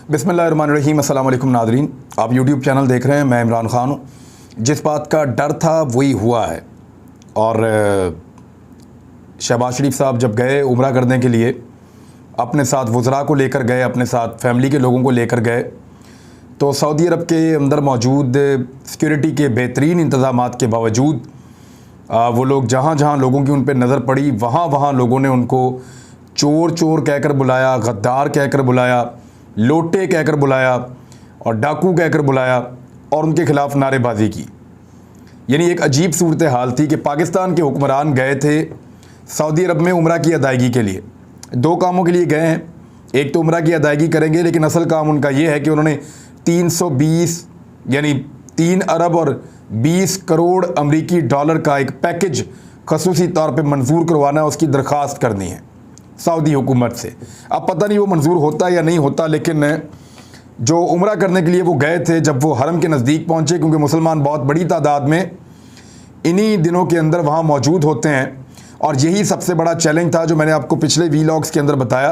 बिस्मिल्लाहिर्रहमानिर्रहीम। अस्सलाम वालेकुम नाज़रीन, आप यूट्यूब चैनल देख रहे हैं। मैं इमरान ख़ान हूँ। जिस बात का डर था वही हुआ है। और शहबाज शरीफ साहब जब गए उम्रा करने के लिए, अपने साथ वज़रा को लेकर गए, अपने साथ फैमिली के लोगों को लेकर गए, तो सऊदी अरब के अंदर मौजूद सिक्योरिटी के बेहतरीन इंतज़ामात के बावजूद वो लोग जहाँ जहाँ लोगों की उन पर नज़र पड़ी वहाँ वहाँ लोगों ने उनको चोर चोर कहकर बुलाया, गद्दार कहकर बुलाया, लोटे कहकर बुलाया और डाकू कहकर बुलाया और उनके ख़िलाफ़ नारेबाजी की। यानी एक अजीब सूरत हाल थी कि पाकिस्तान के हुक्मरान गए थे सऊदी अरब में उम्रा की अदायगी के लिए। दो कामों के लिए गए हैं। एक तो उम्रा की अदायगी करेंगे, लेकिन असल काम उनका ये है कि उन्होंने 320 यानी 3 अरब और 20 करोड़ अमरीकी डॉलर का एक पैकेज खसूसी तौर पे मंजूर करवाना है, उसकी दरख्वास्त करनी है सऊदी हुकूमत से। अब पता नहीं वो मंजूर होता या नहीं होता, लेकिन जो उम्रा करने के लिए वो गए थे, जब वो हरम के नज़दीक पहुँचे, क्योंकि मुसलमान बहुत बड़ी तादाद में इन्हीं दिनों के अंदर वहाँ मौजूद होते हैं, और यही सबसे बड़ा चैलेंज था जो मैंने आपको पिछले वीलॉग्स के अंदर बताया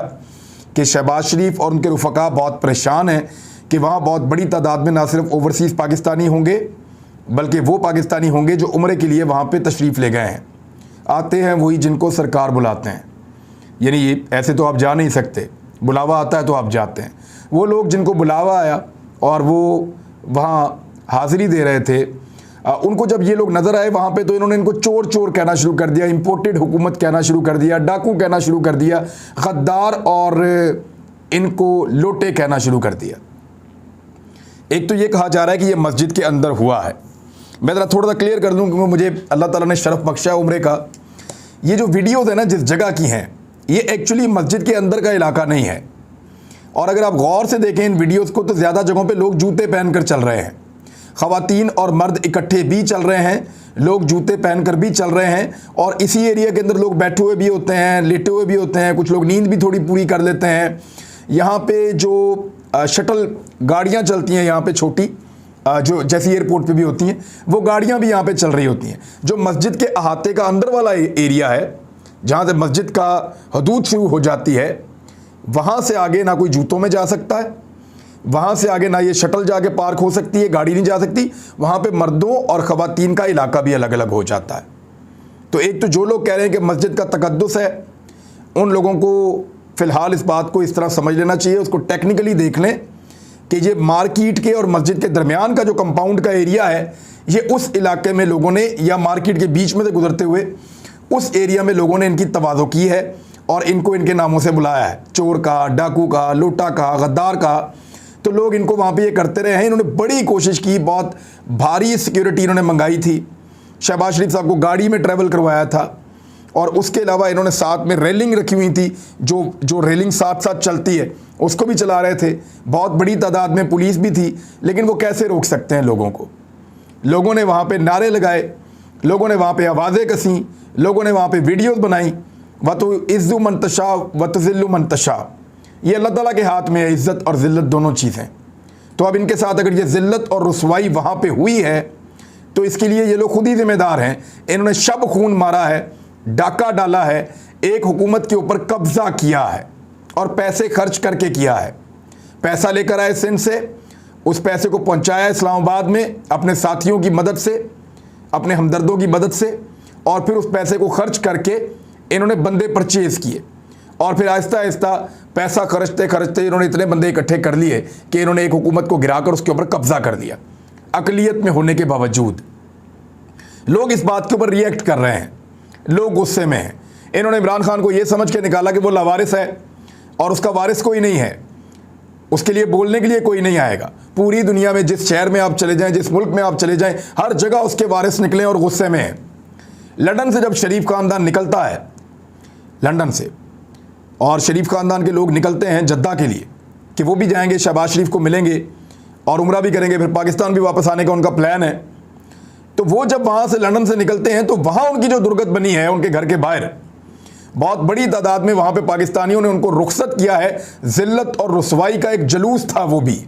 कि शहबाज शरीफ और उनके रुफ़का बहुत परेशान हैं कि वहाँ बहुत बड़ी तादाद में ना सिर्फ ओवरसीज़ पाकिस्तानी होंगे, बल्कि वो पाकिस्तानी होंगे जो उम्रे के लिए वहाँ पे तशरीफ़ ले गए हैं। आते हैं वही जिनको सरकार बुलाते हैं, यानी ऐसे तो आप जा नहीं सकते, बुलावा आता है तो आप जाते हैं। वो लोग जिनको बुलावा आया और वो वहाँ हाज़िरी दे रहे थे, उनको जब ये लोग नज़र आए वहाँ पे, तो इन्होंने इनको चोर चोर कहना शुरू कर दिया, इम्पोर्टेड हुकूमत कहना शुरू कर दिया, डाकू कहना शुरू कर दिया, गद्दार और इनको लोटे कहना शुरू कर दिया। एक तो ये कहा जा रहा है कि ये मस्जिद के अंदर हुआ है। मैं ज़रा थोड़ा सा क्लियर कर दूँ, क्योंकि मुझे अल्लाह ताला ने शरफ़ बख्शा है उम्रे का। ये जो वीडियोज़ है ना जिस जगह की हैं, ये एक्चुअली मस्जिद के अंदर का इलाका नहीं है। और अगर आप गौर से देखें इन वीडियोज़ को, तो ज़्यादा जगहों पे लोग जूते पहनकर चल रहे हैं। ख़वातीन और मर्द इकट्ठे भी चल रहे हैं, लोग जूते पहनकर भी चल रहे हैं, और इसी एरिया के अंदर लोग बैठे हुए भी होते हैं, लेटे हुए भी होते हैं, कुछ लोग नींद भी थोड़ी पूरी कर लेते हैं। यहाँ पे जो शटल गाड़ियाँ चलती हैं यहाँ पे छोटी, जो जैसी एयरपोर्ट पे भी होती हैं, वो गाड़ियाँ भी यहाँ पे चल रही होती हैं। जो मस्जिद के अहाते का अंदर वाला एरिया है, जहाँ से मस्जिद का हदूद शुरू हो जाती है, वहाँ से आगे ना कोई जूतों में जा सकता है, वहाँ से आगे ना ये शटल जाके पार्क हो सकती है, गाड़ी नहीं जा सकती। वहाँ पे मर्दों और ख़वातीन का इलाका भी अलग अलग हो जाता है। तो एक तो जो लोग कह रहे हैं कि मस्जिद का तकद्दुस है, उन लोगों को फ़िलहाल इस बात को इस तरह समझ लेना चाहिए, उसको टेक्निकली देख लें कि ये मार्केट के और मस्जिद के दरमियान का जो कंपाउंड का एरिया है, ये उस इलाके में लोगों ने, या मार्केट के बीच में से गुजरते हुए उस एरिया में लोगों ने इनकी तवाज़ो की है और इनको इनके नामों से बुलाया है, चोर का, डाकू का, लोटा का, गद्दार का। तो लोग इनको वहाँ पे ये करते रहे हैं। इन्होंने बड़ी कोशिश की, बहुत भारी सिक्योरिटी इन्होंने मंगाई थी, शहबाज शरीफ साहब को गाड़ी में ट्रैवल करवाया था, और उसके अलावा इन्होंने साथ में रेलिंग रखी हुई थी, जो रेलिंग साथ साथ चलती है उसको भी चला रहे थे। बहुत बड़ी तादाद में पुलिस भी थी, लेकिन वो कैसे रोक सकते हैं लोगों को। लोगों ने वहाँ पे नारे लगाए, लोगों ने वहाँ पे आवाज़ें कसी, लोगों ने वहाँ पे वीडियोस बनाई। व तो इज़्ज़ु मन तशा व तुज़िल्लु मन तशा, ये अल्लाह ताला के हाथ में है, इज़्ज़त और ज़िल्लत दोनों चीज़ें। तो अब इनके साथ अगर ये ज़िल्लत और रुसवाई वहाँ पे हुई है, तो इसके लिए ये लोग खुद ही ज़िम्मेदार हैं। इन्होंने शब खून मारा है, डाका डाला है, एक हुकूमत के ऊपर कब्ज़ा किया है और पैसे खर्च करके किया है। पैसा लेकर आए सिंध से, उस पैसे को पहुँचाया इस्लामाबाद में अपने साथियों की मदद से, अपने हमदर्दों की मदद से, और फिर उस पैसे को खर्च करके इन्होंने बंदे परचेज़ किए, और फिर आहिस्ता आहिस्ता पैसा खर्चते खर्चते इन्होंने इतने बंदे इकट्ठे कर लिए कि इन्होंने एक हुकूमत को गिराकर उसके ऊपर कब्ज़ा कर दिया। अक़लियत में होने के बावजूद लोग इस बात के ऊपर रिएक्ट कर रहे हैं, लोग गुस्से में हैं। इन्होंने इमरान खान को ये समझ के निकाला कि वो लावारिस है और उसका वारिस कोई नहीं है, उसके लिए बोलने के लिए कोई नहीं आएगा। पूरी दुनिया में जिस शहर में आप चले जाएं, जिस मुल्क में आप चले जाएं, हर जगह उसके वारिस निकले और गुस्से में हैं। लंदन से जब शरीफ ख़ानदान निकलता है, लंदन से, और शरीफ ख़ानदान के लोग निकलते हैं जद्दा के लिए कि वो भी जाएंगे, शहबाज शरीफ को मिलेंगे और उम्रा भी करेंगे, फिर पाकिस्तान भी वापस आने का उनका प्लान है। तो वो जब वहाँ से लंदन से निकलते हैं, तो वहाँ उनकी जो दुर्गत बनी है उनके घर के बाहर, बहुत बड़ी तादाद में वहाँ पे पाकिस्तानियों ने उनको रुखसत किया है। ज़िल्लत और रुसवाई का एक जुलूस था वो भी,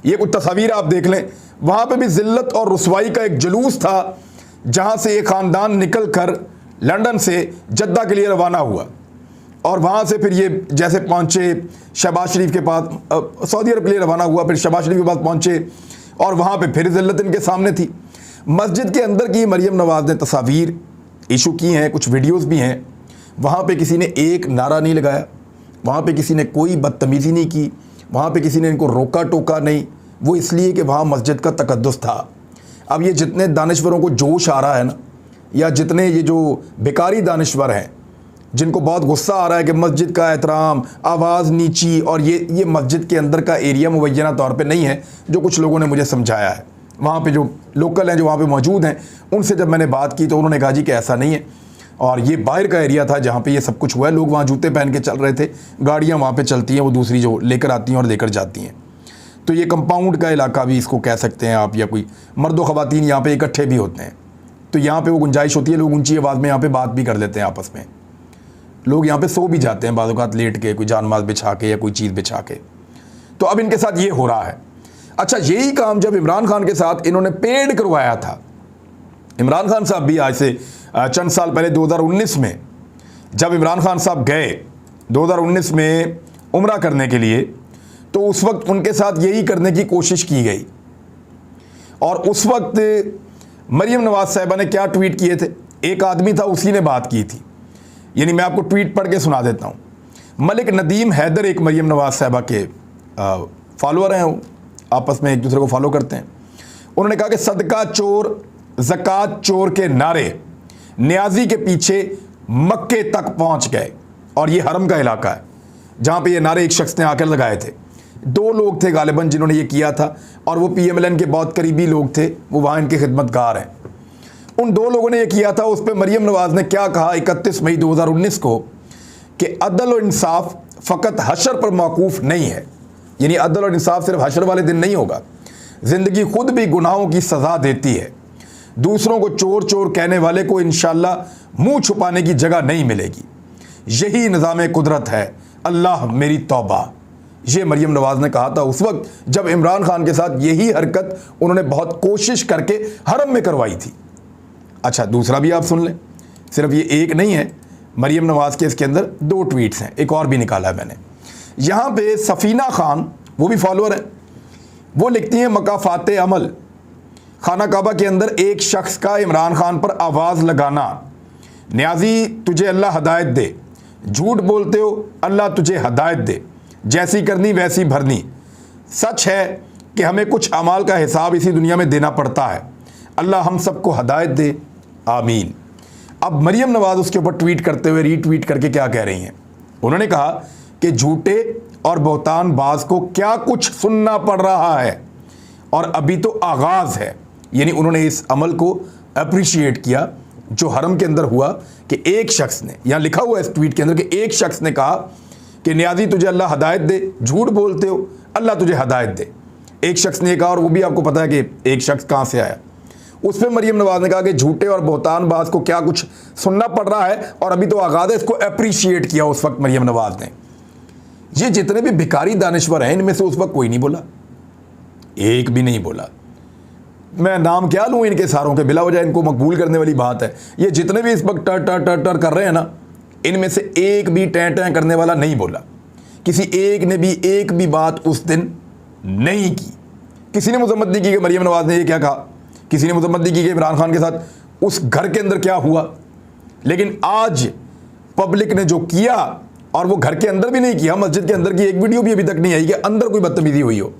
ये कुछ तस्वीर आप देख लें, वहाँ पे भी ज़िल्लत और रुसवाई का एक जुलूस था, जहाँ से एक ख़ानदान निकल कर लंदन से जद्दा के लिए रवाना हुआ। और वहाँ से फिर ये जैसे पहुँचे शहबाज शरीफ के पास, सऊदी अरब के लिए रवाना हुआ, फिर शहबाज शरीफ के पास पहुँचे और वहाँ पे फिर ज़िल्लत इनके सामने थी। मस्जिद के अंदर की मरियम नवाज़ ने तस्वीर इशू की हैं, कुछ वीडियोस भी हैं। वहाँ पे किसी ने एक नारा नहीं लगाया, वहाँ पे किसी ने कोई बदतमीज़ी नहीं की, वहाँ पे किसी ने इनको रोका टोका नहीं। वो इसलिए कि वहाँ मस्जिद का तकद्दुस था। अब ये जितने दानिश्वरों को जोश आ रहा है ना, या जितने ये जो बेकारी दानिश्वर हैं जिनको बहुत गुस्सा आ रहा है कि मस्जिद का एहतराम, आवाज़ नीची, और ये मस्जिद के अंदर का एरिया मुबैना तौर पे नहीं है, जो कुछ लोगों ने मुझे समझाया है। वहाँ पे जो लोकल हैं, जो वहाँ पे मौजूद हैं, उनसे जब मैंने बात की तो उन्होंने कहा जी कि ऐसा नहीं है, और ये बाहर का एरिया था जहाँ पे ये सब कुछ हुआ है। लोग वहाँ जूते पहन के चल रहे थे, गाड़ियाँ वहाँ पे चलती हैं, वो दूसरी जो लेकर आती हैं और लेकर जाती हैं। तो ये कंपाउंड का इलाका भी इसको कह सकते हैं आप, या कोई मर्द व ख़वातीन यहाँ पे इकट्ठे भी होते हैं। तो यहाँ पे वो गुंजाइश होती है, लोग ऊंची आवाज़ में यहाँ पे बात भी कर लेते हैं आपस में। लोग यहाँ पे सो भी जाते हैं बाज़ औक़ात लेट के, कोई जानमाज़ बिछा के या कोई चीज़ बिछा के। तो अब इनके साथ ये हो रहा है। अच्छा, यही काम जब इमरान खान के साथ इन्होंने पेड करवाया था, इमरान खान साहब भी आज से चंद साल पहले 2019 में जब इमरान खान साहब गए 2019 में उम्रा करने के लिए, तो उस वक्त उनके साथ यही करने की कोशिश की गई। और उस वक्त मरियम नवाज़ साहिबा ने क्या ट्वीट किए थे, एक आदमी था उसी ने बात की थी। यानी मैं आपको ट्वीट पढ़ के सुना देता हूँ। मलिक नदीम हैदर एक मरियम नवाज़ साहिबा के फॉलोअर हैं, वो आपस में एक दूसरे को फॉलो करते हैं। उन्होंने कहा कि सदका चोर ज़कात चोर के नारे न्याजी के पीछे मक्के तक पहुँच गए। और ये हरम का इलाका है जहाँ पे ये नारे एक शख्स ने आकर लगाए थे। 2 लोग थे गालिबन जिन्होंने ये किया था, और वो PMLN के बहुत करीबी लोग थे, वो वहाँ इनके खिदमतगार हैं। उन 2 लोगों ने ये किया था। उस पर मरियम नवाज़ ने क्या कहा 31 मई 2019 को कि अदल और इंसाफ फ़कत हशर पर मौकूफ़ नहीं है। यानी अदल और इंसाफ सिर्फ हशर वाले दिन नहीं होगा, ज़िंदगी खुद भी गुनाहों की सज़ा देती है। दूसरों को चोर चोर कहने वाले को इंशाअल्लाह मुँह छुपाने की जगह नहीं मिलेगी। यही निज़ाम कुदरत है, अल्लाह मेरी तौबा। ये मरियम नवाज़ ने कहा था उस वक्त जब इमरान खान के साथ यही हरकत उन्होंने बहुत कोशिश करके हरम में करवाई थी। अच्छा, दूसरा भी आप सुन लें, सिर्फ ये एक नहीं है मरियम नवाज़ के, इसके अंदर 2 ट्वीट्स हैं, एक और भी निकाला है मैंने। यहाँ पे सफ़ीना खान, वो भी फॉलोअर है, वो लिखती हैं मकाफ़ाते अमल, खाना काबा के अंदर एक शख्स का इमरान खान पर आवाज़ लगाना, न्याजी तुझे अल्लाह हदायत दे, झूठ बोलते हो अल्लाह तुझे हदायत दे, जैसी करनी वैसी भरनी। सच है कि हमें कुछ अमाल का हिसाब इसी दुनिया में देना पड़ता है, अल्लाह हम सबको हदायत दे, आमीन। अब मरियम नवाज़ उसके ऊपर ट्वीट करते हुए रीट्वीट करके क्या कह रही हैं, उन्होंने कहा कि झूठे और बहुतान बाज को क्या कुछ सुनना पड़ रहा है, और अभी तो आगाज़ है। यानी उन्होंने इस अमल को अप्रिशिएट किया जो हरम के अंदर हुआ कि एक शख्स ने, यहाँ लिखा हुआ है इस ट्वीट के अंदर कि एक शख्स ने कहा कि न्याजी तुझे अल्लाह हदायत दे, झूठ बोलते हो अल्लाह तुझे हदायत दे। एक शख्स ने कहा, और वो भी आपको पता है कि एक शख्स कहाँ से आया। उस पर मरियम नवाज़ ने कहा कि झूठे और बहुतान बाज को क्या कुछ सुनना पड़ रहा है, और अभी तो आगाज़ है। इसको अप्रिशिएट किया उस वक्त मरियम नवाज़ ने। ये जितने भी भिखारी दानिश्वर हैं, इनमें से उस वक्त कोई नहीं बोला, एक भी नहीं बोला। मैं नाम क्या लूँ इनके सारों के, बिला वजह इनको मकबूल करने वाली बात है। ये जितने भी इस वक्त टर टर टर टर कर रहे हैं ना, इनमें से एक भी टैं टैं करने वाला नहीं बोला। किसी एक ने भी एक भी बात उस दिन नहीं की। किसी ने मजम्मत नहीं की कि मरियम नवाज़ ने ये क्या कहा, किसी ने मजम्मत नहीं की कि इमरान खान के साथ उस घर के अंदर क्या हुआ। लेकिन आज पब्लिक ने जो किया, और वो घर के अंदर भी नहीं किया, मस्जिद के अंदर की एक वीडियो भी अभी तक नहीं आई कि अंदर कोई बदतमीजी हुई हो।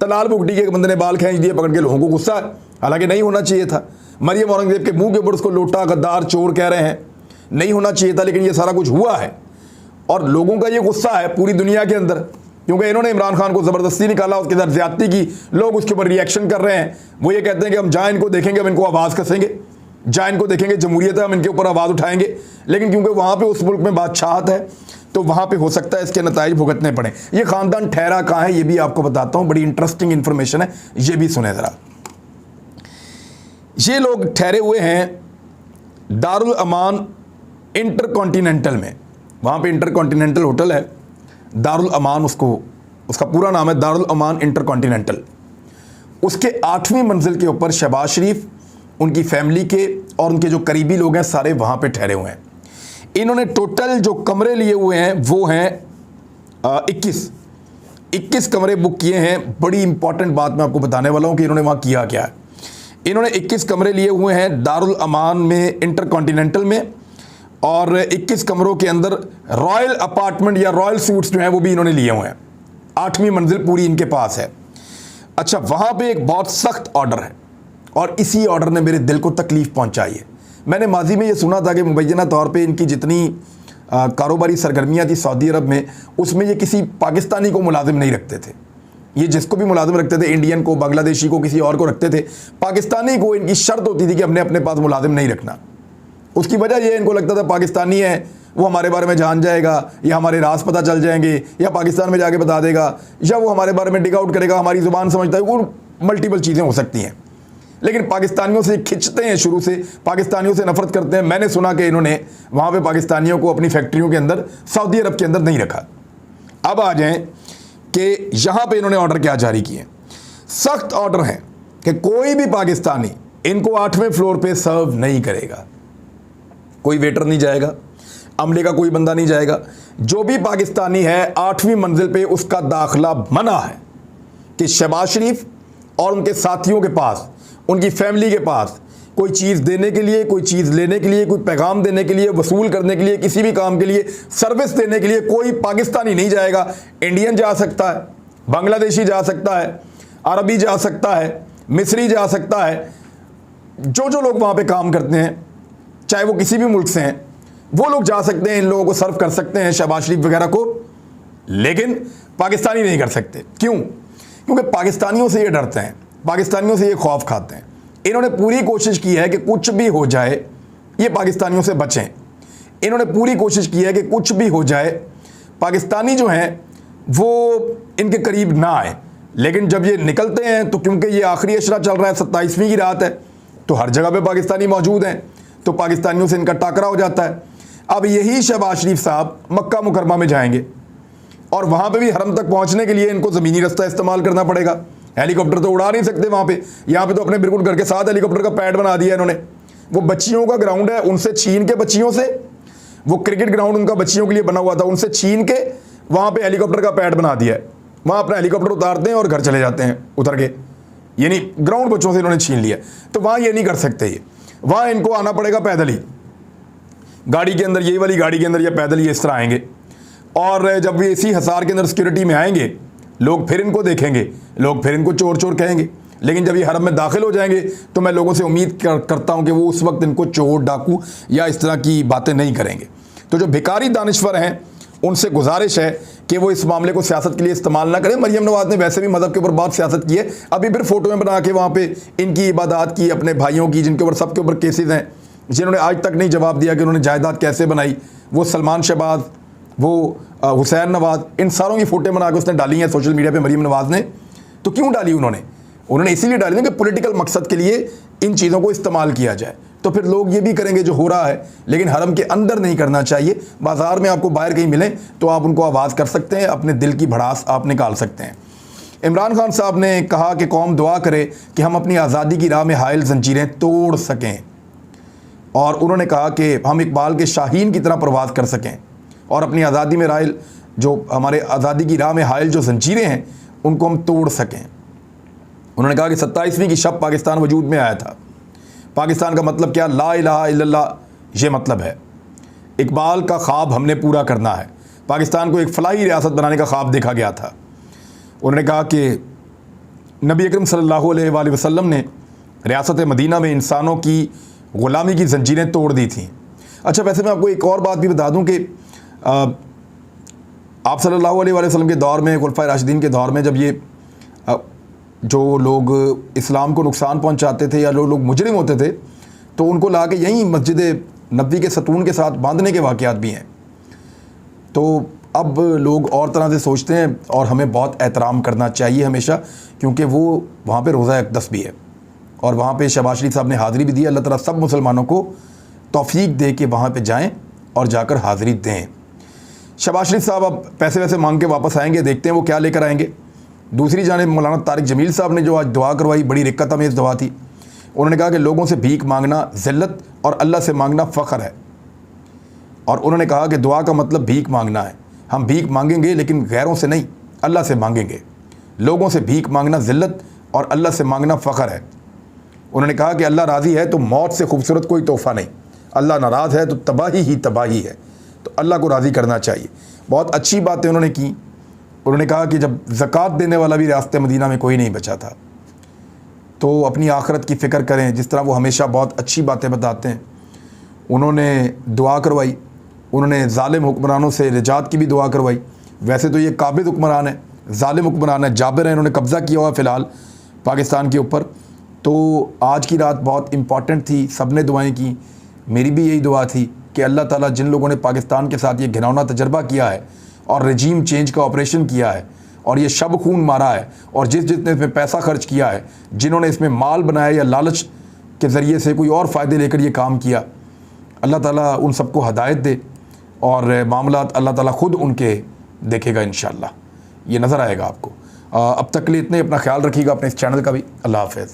तलाल बुगटी के बंदे ने बाल खींच दिए पकड़ के, लोगों को गुस्सा है, हालांकि नहीं होना चाहिए था। मरियम औरंगजेब के मुंह के ऊपर उसको लोटा, गद्दार, चोर कह रहे हैं, नहीं होना चाहिए था, लेकिन ये सारा कुछ हुआ है। और लोगों का ये गुस्सा है पूरी दुनिया के अंदर, क्योंकि इन्होंने इमरान खान को ज़बरदस्ती निकाला, उसके साथ ज़्यादती की, लोग उसके ऊपर रिएक्शन कर रहे हैं। वो ये कहते हैं कि हम जहाँ इनको देखेंगे हम इनको आवाज़ कसेंगे, जहाँ इनको देखेंगे जमहूरियत है हम इनके ऊपर आवाज़ उठाएंगे। लेकिन क्योंकि वहाँ पे उस मुल्क में बादशाहत है, तो वहाँ पे हो सकता है इसके नताइज भुगतने पड़े। ये ख़ानदान ठहरा कहाँ है ये भी आपको बताता हूँ, बड़ी इंटरेस्टिंग इन्फॉर्मेशन है, ये भी सुने ज़रा। ये लोग ठहरे हुए हैं दारुल अमान इंटरकॉन्टिनेंटल में। वहाँ पे इंटरकॉन्टिनेंटल होटल है, दारुल अमान उसका पूरा नाम है, दारुल अमान इंटरकॉन्टिनेंटल। उसके 8वीं मंजिल के ऊपर शहबाज शरीफ, उनकी फैमिली के और उनके जो करीबी लोग हैं सारे वहाँ पे ठहरे हुए हैं। इन्होंने टोटल जो कमरे लिए हुए हैं वो हैं 21 कमरे बुक किए हैं। बड़ी इंपॉर्टेंट बात मैं आपको बताने वाला हूं कि इन्होंने वहां किया क्या है। इन्होंने 21 कमरे लिए हुए हैं दारुल अमान में, इंटरकॉन्टिनेंटल में, और 21 कमरों के अंदर रॉयल अपार्टमेंट या रॉयल सूट्स जो हैं वो भी इन्होंने लिए हुए हैं। 8वीं मंजिल पूरी इनके पास है। अच्छा, वहाँ पे एक बहुत सख्त ऑर्डर है और इसी ऑर्डर ने मेरे दिल को तकलीफ़ पहुँचाई है। मैंने माजी में ये सुना था कि मुबैना तौर पे इनकी जितनी कारोबारी सरगर्मियाँ थी सऊदी अरब में, उसमें ये किसी पाकिस्तानी को मुलाजिम नहीं रखते थे। ये जिसको भी मुलाजिम रखते थे, इंडियन को, बांग्लादेशी को, किसी और को रखते थे। पाकिस्तानी को इनकी शर्त होती थी कि हमने अपने पास मुलाजिम नहीं रखना। उसकी वजह ये, इनको लगता था पाकिस्तानी है वो हमारे बारे में जान जाएगा, या हमारे राज पता चल जाएंगे, या पाकिस्तान में जाके बता देगा, या वो हमारे बारे में डिग आउट करेगा, हमारी ज़ुबान समझता है। वो मल्टीपल चीज़ें हो सकती हैं, लेकिन पाकिस्तानियों से खिंचते हैं, शुरू से पाकिस्तानियों से नफरत करते हैं। मैंने सुना कि इन्होंने वहाँ पे पाकिस्तानियों को अपनी फैक्ट्रियों के अंदर सऊदी अरब के अंदर नहीं रखा। अब आ जाएं कि यहाँ पे इन्होंने ऑर्डर क्या जारी किए। सख्त ऑर्डर है कि कोई भी पाकिस्तानी इनको 8वें फ्लोर पे सर्व नहीं करेगा। कोई वेटर नहीं जाएगा, अमले का कोई बंदा नहीं जाएगा। जो भी पाकिस्तानी है 8वीं मंजिल पे उसका दाखिला मना है। कि शहबाज शरीफ और उनके साथियों के पास, उनकी फैमिली के पास कोई चीज़ देने के लिए, कोई चीज़ लेने के लिए, कोई पैगाम देने के लिए, वसूल करने के लिए, किसी भी काम के लिए, सर्विस देने के लिए कोई पाकिस्तानी नहीं जाएगा। इंडियन जा सकता है, बांग्लादेशी जा सकता है, अरबी जा सकता है, मिस्री जा सकता है। जो लोग वहाँ पे काम करते हैं, चाहे वो किसी भी मुल्क से हैं, वो लोग जा सकते हैं, इन लोगों को सर्व कर सकते हैं, शहबाज शरीफ वगैरह को। लेकिन पाकिस्तानी नहीं कर सकते। क्यों? क्योंकि पाकिस्तानियों से ये डरते हैं, पाकिस्तानियों से ये खौफ खाते हैं। इन्होंने पूरी कोशिश की है कि कुछ भी हो जाए ये पाकिस्तानियों से बचें। इन्होंने पूरी कोशिश की है कि कुछ भी हो जाए पाकिस्तानी जो हैं वो इनके करीब ना आए। लेकिन जब ये निकलते हैं तो क्योंकि ये आखिरी अशरा चल रहा है, 27वीं की रात है, तो हर जगह पे पाकिस्तानी मौजूद हैं, तो पाकिस्तानियों से इनका टाकरा हो जाता है। अब यही शहबाज शरीफ साहब मक्का मुकरमा में जाएंगे और वहाँ पे भी हरम तक पहुँचने के लिए इनको ज़मीनी रास्ता इस्तेमाल करना पड़ेगा। हेलीकॉप्टर तो उड़ा नहीं सकते वहाँ पे। यहाँ पे तो अपने बिल्कुल घर के साथ हेलीकॉप्टर का पैड बना दिया इन्होंने। वो बच्चियों का ग्राउंड है, उनसे छीन के बच्चियों से, वो क्रिकेट ग्राउंड उनका बच्चियों के लिए बना हुआ था, उनसे छीन के वहाँ पे हेलीकॉप्टर का पैड बना दिया है। वहाँ अपना हेलीकॉप्टर उतारते हैं और घर चले जाते हैं उतर के, यानी ग्राउंड बच्चों से इन्होंने छीन लिया। तो वहाँ ये नहीं कर सकते, ये वहाँ इनको आना पड़ेगा पैदल ही, गाड़ी के अंदर, यही वाली गाड़ी के अंदर या पैदल ही इस तरह आएंगे। और जब ये इसी हिसार के अंदर सिक्योरिटी में आएंगे, लोग फिर इनको देखेंगे, लोग फिर इनको चोर चोर कहेंगे। लेकिन जब ये हरम में दाखिल हो जाएंगे तो मैं लोगों से उम्मीद करता हूं कि वो उस वक्त इनको चोर, डाकू या इस तरह की बातें नहीं करेंगे। तो जो भिखारी दानिश्वर हैं उनसे गुजारिश है कि वो इस मामले को सियासत के लिए इस्तेमाल ना करें। मरियम नवाज़ ने वैसे भी मज़हब के ऊपर बहुत सियासत की है, अभी फिर फ़ोटो में बना के वहाँ पे इनकी इबादत की, अपने भाइयों की, जिनके ऊपर सबके ऊपर केसेस हैं, जिन्होंने आज तक नहीं जवाब दिया कि उन्होंने जायदाद कैसे बनाई। वो सलमान शहबाज, वो हुसैन नवाज़, इन सारों की फ़ोटो बना के उसने डाली हैं सोशल मीडिया पे मरीम नवाज़ ने। तो क्यों डाली उन्होंने इसीलिए डाली कि पॉलिटिकल मकसद के लिए इन चीज़ों को इस्तेमाल किया जाए। तो फिर लोग ये भी करेंगे जो हो रहा है, लेकिन हरम के अंदर नहीं करना चाहिए। बाज़ार में आपको बाहर कहीं मिलें तो आप उनको आवाज़ कर सकते हैं, अपने दिल की भड़ास आप निकाल सकते हैं। इमरान खान साहब ने कहा कि कौम दुआ करे कि हम अपनी आज़ादी की राह में हायल जंजीरें तोड़ सकें, और उन्होंने कहा कि हम इकबाल के शाहीन की तरह परवाज़ कर सकें और अपनी आज़ादी में रायल, जो हमारे आज़ादी की राह में हायल जो जंजीरें हैं उनको हम तोड़ सकें। उन्होंने कहा कि 27वीं की शब पाकिस्तान वजूद में आया था। पाकिस्तान का मतलब क्या? ला इलाहा इल्लल्लाह, ये मतलब है। इकबाल का ख्वाब हमने पूरा करना है। पाकिस्तान को एक फलाही रियासत बनाने का ख्वाब देखा गया था। उन्होंने कहा कि नबी अकरम सल्लल्लाहु अलैहि वसल्लम ने रियासत मदीना में इंसानों की ग़ुलामी की जंजीरें तोड़ दी थीं। अच्छा, वैसे मैं आपको एक और बात भी बता दूं कि आप सल्लल्लाहु अलैहि वसल्लम के दौर में, खुलफाए राशिदीन के दौर में, जब ये जो लोग इस्लाम को नुकसान पहुंचाते थे या लोग मुजरिम होते थे, तो उनको ला के यहीं मस्जिद नबी के सतून के साथ बांधने के वाक़यात भी हैं। तो अब लोग और तरह से सोचते हैं और हमें बहुत एहतराम करना चाहिए हमेशा, क्योंकि वो वहाँ पे रोज़ा अक़दस भी है और वहाँ पे शहबाज शरीफ साहब ने हाज़िरी भी दी। अल्लाह ताला सब मुसलमानों को तौफ़ीक दे के वहाँ पे जाएँ और जाकर हाज़िरी दें। शहबाज शरीफ साहब अब पैसे वैसे मांग के वापस आएंगे, देखते हैं वो क्या लेकर आएंगे। दूसरी जानिब मौलाना तारिक जमील साहब ने जो आज दुआ करवाई, बड़ी रिक्कत अमेज़ दुआ थी। उन्होंने कहा कि लोगों से भीख मांगना ज़िल्लत और अल्लाह से मांगना फ़ख्र है। और उन्होंने कहा कि दुआ का मतलब भीख मांगना है। हम भीख मांगेंगे लेकिन गैरों से नहीं, अल्लाह से मांगेंगे। लोगों से भीख मांगना ज़िल्लत और अल्लाह से मांगना फ़ख्र है। उन्होंने कहा कि अल्लाह राज़ी है तो मौत से खूबसूरत कोई तोहफ़ा नहीं, अल्लाह नाराज़ है तो तबाही ही तबाही है। तो अल्लाह को राज़ी करना चाहिए। बहुत अच्छी बातें उन्होंने की। उन्होंने कहा कि जब ज़कात देने वाला भी रास्ते मदीना में कोई नहीं बचा था, तो अपनी आखिरत की फ़िक्र करें, जिस तरह वो हमेशा बहुत अच्छी बातें बताते हैं। उन्होंने दुआ करवाई, उन्होंने ज़ालिम हुक्मरानों से निजात की भी दुआ करवाई। वैसे तो ये काबिज़ हुक्मरान है, ज़ालिम हुक्मरान है, जाबिर हैं, इन्होंने कब्ज़ा किया हुआ फ़िलहाल पाकिस्तान के ऊपर। तो आज की रात बहुत इम्पॉर्टेंट थी, सब ने दुआएँ की, मेरी भी यही दुआ थी कि अल्लाह ताला जिन लोगों ने पाकिस्तान के साथ ये घिनौना तजर्बा किया है और रजीम चेंज का ऑपरेशन किया है और ये शब खून मारा है, और जिसने इसमें पैसा खर्च किया है, जिन्होंने इसमें माल बनाया या लालच के ज़रिए से कोई और फ़ायदे लेकर ये काम किया, अल्लाह ताला उन सबको हदायत दे और मामलात अल्लाह ताला ख़ुद उनके देखेगा इंशाअल्लाह, ये नज़र आएगा आपको। अब तक के लिए इतने, अपना ख्याल रखिएगा, अपने इस चैनल का भी। अल्लाह हाफ़िज़।